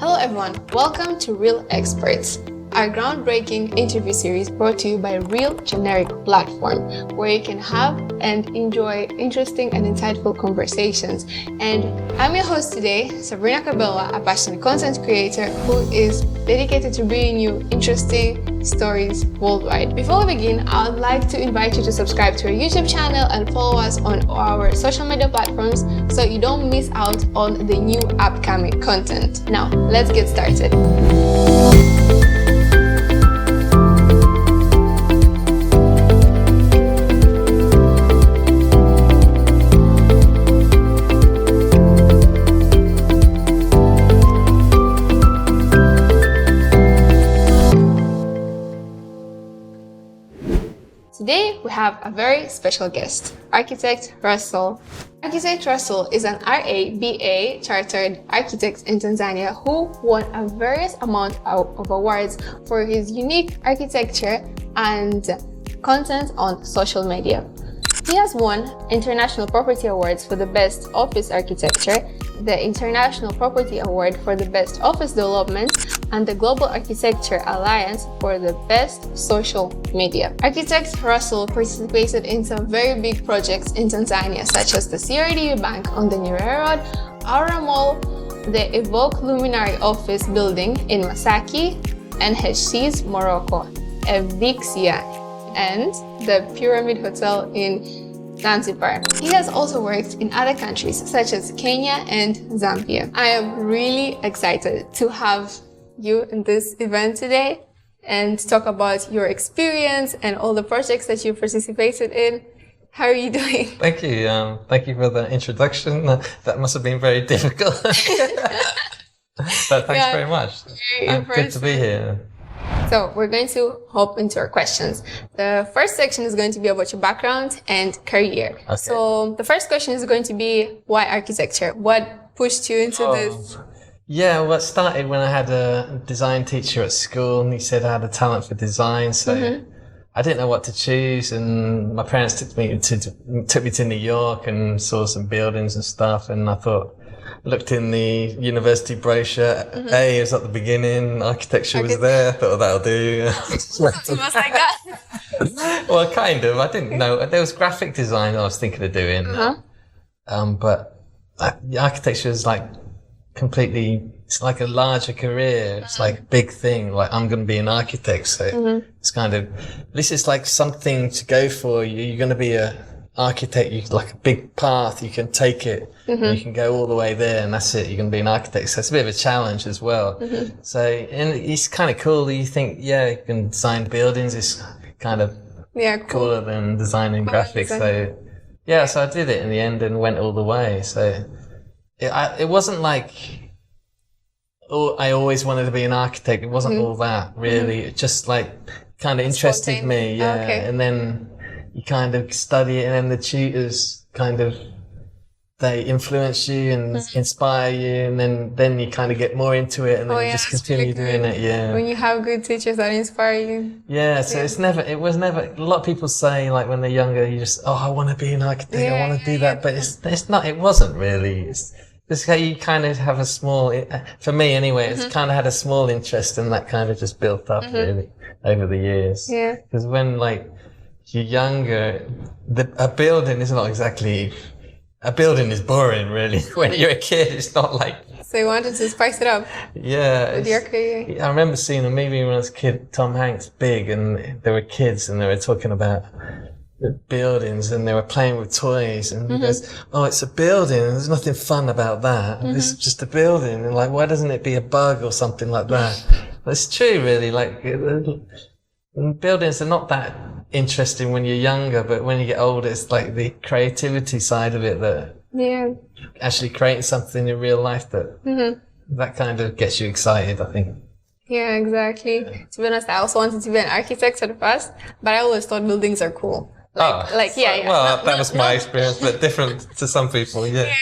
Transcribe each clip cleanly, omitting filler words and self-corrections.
Hello everyone, welcome to Real Experts, our groundbreaking interview series brought to you by Real Generic platform, where you can have and enjoy interesting and insightful conversations. And I'm your host today, Sabrina Cabela, a passionate content creator who is dedicated to bringing you interesting stories worldwide. Before we begin, I would like to invite you to subscribe to our YouTube channel and follow us on our social media platforms so you don't miss out on the new upcoming content. Now, let's get started. Today, we have a very special guest, Architect Russell. Architect Russell is an RABA chartered architect in Tanzania who won a various amount of awards for his unique architecture and content on social media. He has won International Property Awards for the Best Office Architecture, the International Property Award for the Best Office Development, and the Global Architecture Alliance for the Best Social Media. Architect Russell participated in some very big projects in Tanzania, such as the CRDB Bank on the Nyerere Road, Aura Mall, the Evoke Luminary Office Building in Masaki, NHC's Morocco, Evixia, and the Pyramid Hotel in Zanzibar. He has also worked in other countries such as Kenya and Zambia. I am really excited to have you in this event today and talk about your experience and all the projects that you participated in. How are you doing? Thank you. Thank you for the introduction. That must have been very difficult. But thanks very much. Good to be here. So we're going to hop into our questions. The first section is going to be about your background and career. Okay. So the first question is going to be, why architecture? What pushed you into this? Yeah, well, it started when I had a design teacher at school, and he said I had a talent for design, so I didn't know what to choose, and my parents took me to New York and saw some buildings and stuff, and I thought, looked in the university brochure, A was at the beginning, architecture was there, I thought, that'll do. Must like that? Well, kind of, I didn't know, there was graphic design I was thinking of doing, but architecture is like completely, it's like a larger career, it's like a big thing, like I'm going to be an architect, so it's kind of, at least it's like something to go for, you're going to be a architect, you like a big path, you can take it, and you can go all the way there, and that's it, you're going to be an architect, so it's a bit of a challenge as well. So, and it's kind of cool, you think, yeah, you can design buildings, it's kind of cooler than designing graphics, so yeah, so I did it in the end and went all the way, so it wasn't like, I always wanted to be an architect, it wasn't all that, really, it just like, kind of interested me, and then you kind of study it, and then the tutors kind of, they influence you and inspire you, and then you kind of get more into it, and then you just continue doing it, When you have good teachers that inspire you. Yeah, so it was never, a lot of people say, like, when they're younger, you just, I want to be an architect, I want to do that, but it's not, it wasn't really, it's how you kind of have a small, for me anyway, it's kind of had a small interest, and that kind of just built up, really, over the years. Yeah. Because when, like, you're younger, a building is not exactly, a building is boring, really. When you're a kid, it's not like... So you wanted to spice it up? Yeah. With your career? I remember seeing a movie when I was a kid, Tom Hanks, Big, and there were kids, and they were talking about the buildings, and they were playing with toys, and he goes, oh, it's a building, and there's nothing fun about that. This is just a building, and like, why doesn't it be a bug or something like that? It's true, really, like, buildings are not that interesting when you're younger, but when you get older, it's like the creativity side of it that actually creating something in real life that kind of gets you excited, I think. Yeah, exactly. To be honest, I also wanted to be an architect at the past, but I always thought buildings are cool. Well, that was my experience, but different to some people, yeah.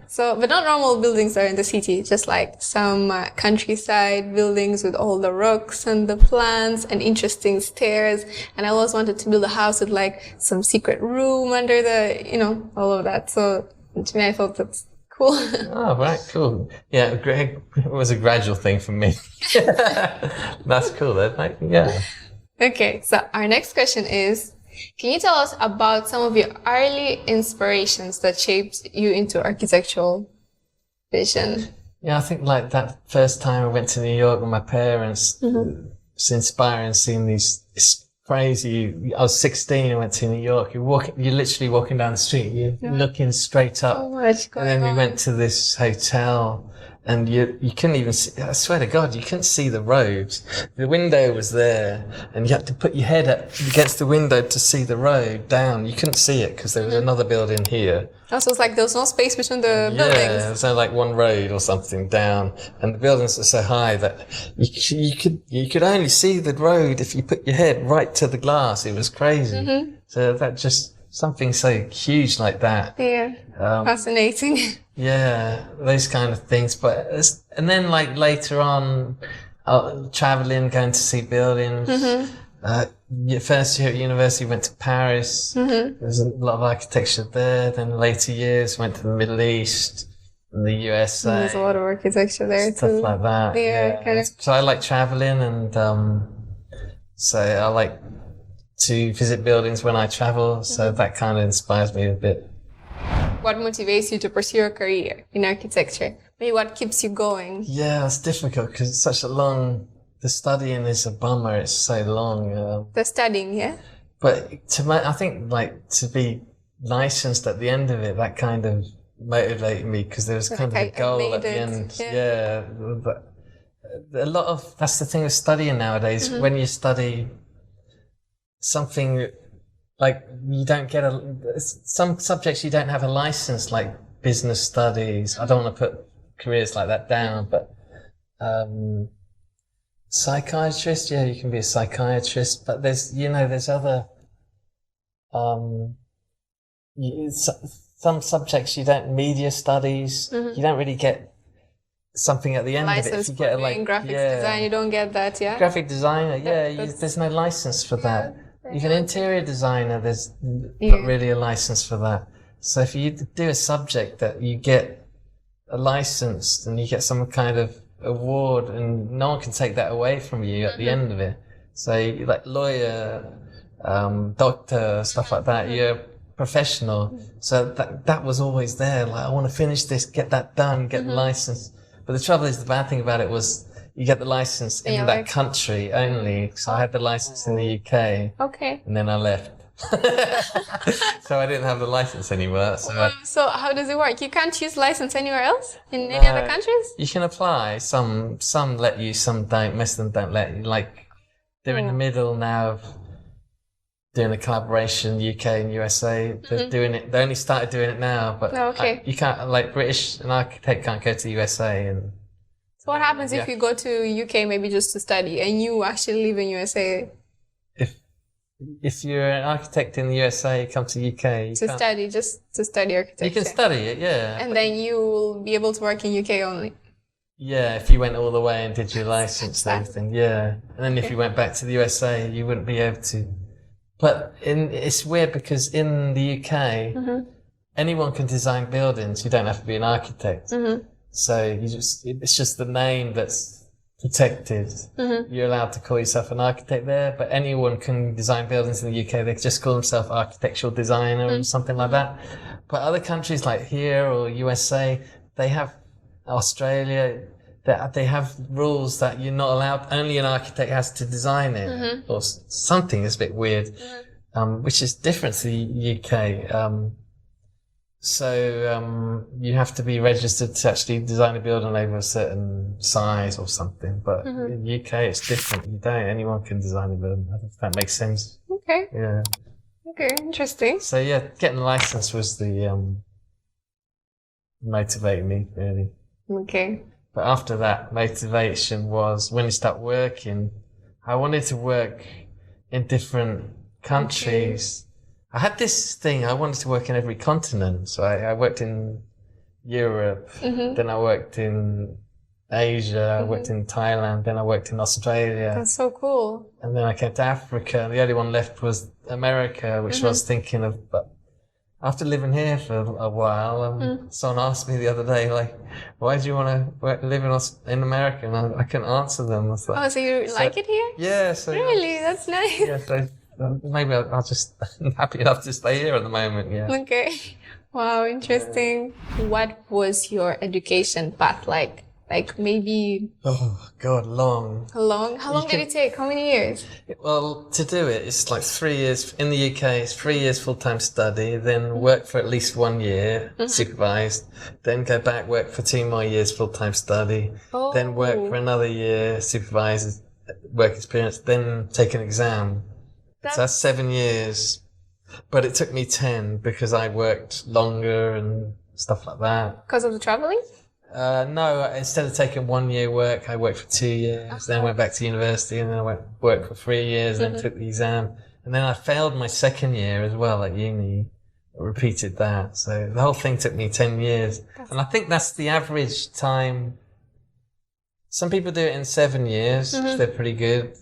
So, but not normal buildings are in the city, just like some countryside buildings with all the rocks and the plants and interesting stairs. And I always wanted to build a house with like some secret room under the, all of that. So to me, I thought that's Cool. Oh, right, cool. Yeah, it was a gradual thing for me. That's cool. Then, like, yeah. Okay, so our next question is, can you tell us about some of your early inspirations that shaped you into architectural vision? Yeah, I think like that first time I went to New York with my parents, it's inspiring seeing it's crazy. I was 16 and went to New York. You're literally walking down the street, you're looking straight up. So much going And then we on. went to this hotel and you couldn't even see, I swear to God, you couldn't see the road. The window was there and you had to put your head up against the window to see the road down. You couldn't see it because there was another building here. Also, it's like there was no space between the Yeah, buildings. it was only like one road or something down, and the buildings were so high that you could only see the road if you put your head right to the glass. It was crazy. So that just something so huge like that. Yeah, fascinating. Yeah, those kind of things. And then like later on, traveling, going to see buildings. First year at university, went to Paris. There's a lot of architecture there. Then later years, went to the Middle East, and the USA. There's a lot of architecture there Stuff too. like that. Yeah, kind of. So I like traveling, and so I like to visit buildings when I travel. So that kind of inspires me a bit. What motivates you to pursue your career in architecture? Maybe what keeps you going? Yeah, it's difficult because it's such a long. The studying is a bummer. It's so long. The studying, yeah? But I think like to be licensed at the end of it, that kind of motivated me because there was kind of a goal at the end. Yeah. But a lot of, that's the thing with studying nowadays. When you study something like you don't get some subjects you don't have a license, like business studies. I don't want to put careers like that down, but psychiatrist, yeah, you can be a psychiatrist, but there's other some subjects you don't, media studies, you don't really get something at the end License of it. If you get graphics design, you don't get that, yeah? Graphic designer, there's no license for that. Even interior designer, there's Yeah. not really a license for that. So if you do a subject that you get a license and you get some kind of award, and no one can take that away from you at the end of it. So like lawyer, doctor, stuff like that, you're a professional. So that was always there. Like, I want to finish this, get that done, get the license. But the trouble is, the bad thing about it was you get the license in that country only. So I had the license in the UK. Okay. And then I left. So I didn't have the license anymore. So how does it work? You can't choose license anywhere else in any other countries? You can apply. Some let you, some don't. Most of them don't let you. Like, they're in the middle now of doing a collaboration, UK and USA. They're doing it. They only started doing it now, but you can't, like, an architect can't go to the USA. And so what happens if you go to UK maybe just to study and you actually live in USA? If you're an architect in the USA, you come to UK. Just to study architecture. You can study it, yeah. And then you will be able to work in UK only. Yeah, if you went all the way and did your license and everything, yeah. And then if you went back to the USA, you wouldn't be able to. But it's weird because in the UK, anyone can design buildings. You don't have to be an architect. So it's just the name that's protected. You're allowed to call yourself an architect there, but anyone can design buildings in the UK. They just call themselves architectural designer or something like that. But other countries like here or USA, they have Australia, they have rules that you're not allowed, only an architect has to design it or something. It's a bit weird, which is different to the UK. So you have to be registered to actually design a building over a certain size or something. But in the UK, it's different. Anyone can design a building. I don't know if that makes sense. Okay. Yeah. Okay, interesting. So yeah, getting a license was the motivating me, really. Okay. But after that, motivation was when you start working. I wanted to work in different countries. I had this thing, I wanted to work in every continent. So I worked in Europe, then I worked in Asia, I worked in Thailand, then I worked in Australia. That's so cool. And then I came to Africa, and the only one left was America, which I was thinking of, but after living here for a while, someone asked me the other day, like, why do you want to live in America? And I couldn't answer them. I was like, Oh, so you like it here? yeah. So Really? That's nice. yeah. So maybe I'll just I'm happy enough to stay here at the moment. Yeah. Okay. Wow, interesting. What was your education path like? Like maybe Oh God, long. how long did it take? How many years? Well, to do it, it's like 3 years in the UK. It's 3 years full-time study, then work for at least 1 year supervised, then go back work for 2 more years full-time study, then work for another year supervised work experience, then take an exam. So that's 7 years, but it took me 10 because I worked longer and stuff like that. Because of the traveling? No, instead of taking 1 year work, I worked for 2 years, then went back to university, and then I worked for 3 years, then took the exam. And then I failed my second year as well at uni. I repeated that. So the whole thing took me 10 years. And I think that's the average time. Some people do it in 7 years, which they're pretty good.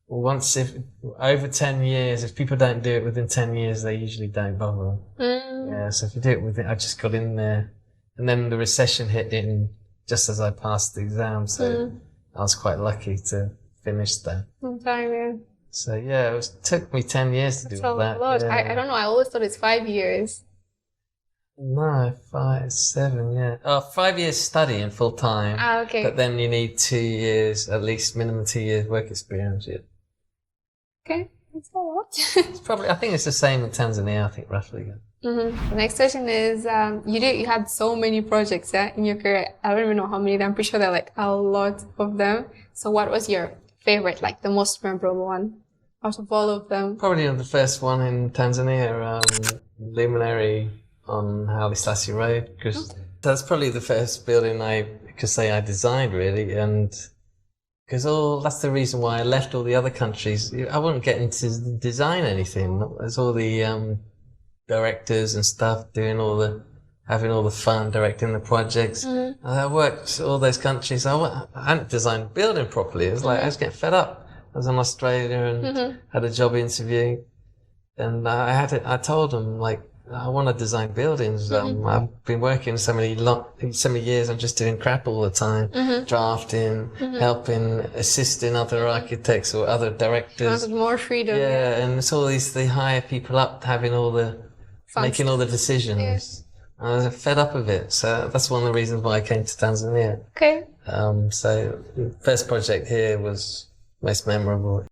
Over 10 years, if people don't do it within 10 years, they usually don't bother. Yeah, so if you do it within, I just got in there. And then the recession hit in just as I passed the exam, so I was quite lucky to finish that. So yeah, took me 10 years to do all that. Yeah. I don't know, I always thought it's 5 years. No, 5, 7, yeah. Oh, 5 years studying full time. Okay. But then you need 2 years, at least minimum 2 years work experience. Yeah. Okay, that's a lot. It's probably, I think it's the same in Tanzania, I think roughly. Yeah. The next question is, you had so many projects in your career. I don't even know how many. I'm pretty sure there are like a lot of them. So what was your favorite, like the most memorable one out of all of them? Probably the first one in Tanzania, Luminary on Haile Selassie Road, because that's probably the first building I could say I designed really, and because that's the reason why I left all the other countries. I wouldn't get into design anything. There's all the directors and stuff having all the fun directing the projects. I worked all those countries. I hadn't designed a building properly. It was like I was getting fed up. I was in Australia and had a job interview, and I told them like I want to design buildings. I've been working so many years. I'm just doing crap all the time, drafting, helping, assisting other architects or other directors. More freedom. Yeah, and it's all they hire people up having making all the decisions. Yeah. I was fed up of it, so that's one of the reasons why I came to Tanzania. Okay. So first project here was most memorable.